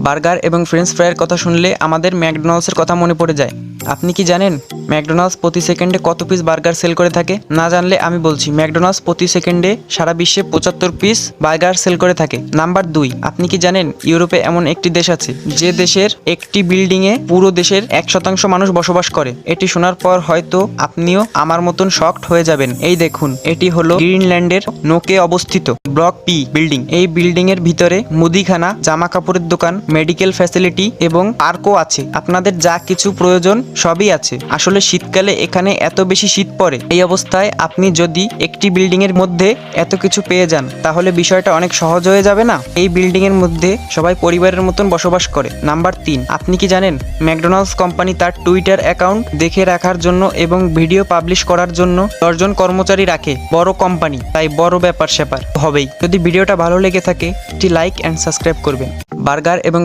Burger এবং French ফ্রাইয়ের কথা শুনলে আমাদের ম্যাকডোনাল্ডসের কথা মনে পড়ে যায়। আপনি কি জানেন ম্যাকডোনাল্ডস প্রতি সেকেন্ডে কত পিস বার্গার সেল করে থাকে? না জানলে আমি বলছি, ম্যাকডোনাল্ডস প্রতি সেকেন্ডে সারা বিশ্বে 75 পিস বার্গার সেল করে থাকে। নাম্বার 2, আপনি কি জানেন ইউরোপে এমন একটি দেশ আছে যে দেশের একটি বিল্ডিংয়ে পুরো দেশের 1% মানুষ বসবাস করে? এটি শোনার পর হয়তো আপনিও আমার মতন শকড হয়ে যাবেন। এই দেখুন, এটি হলো গ্রিনল্যান্ডের নোকে অবস্থিত ব্লক পি বিল্ডিং। এই বিল্ডিং এর ভিতরে মুদিখানা, জামা কাপড়ের দোকান, মেডিকেল ফ্যাসিলিটি এবং পার্কও আছে। আপনাদের যা কিছু প্রয়োজন সবই আছে। আসলে শীতকালে এখানে এত বেশি শীত পড়ে। এই অবস্থায় আপনি যদি একটি বিল্ডিং এর মধ্যে এত কিছু পেয়ে যান তাহলে বিষয়টা অনেক সহজ হয়ে যাবে না? এই বিল্ডিং এর মধ্যে সবাই পরিবারের মতন বসবাস করে। নাম্বার 3, আপনি কি জানেন ম্যাকডোনাল্ডস কোম্পানি তার টুইটার অ্যাকাউন্ট দেখে রাখার জন্য এবং ভিডিও পাবলিশ করার জন্য 10 জন কর্মচারী রাখে। বড় কোম্পানি, তাই বড় ব্যাপার স্যাপার হবেই। যদি ভিডিওটা ভালো লেগে থাকে একটি লাইক অ্যান্ড সাবস্ক্রাইব করবেন। বার্গার এবং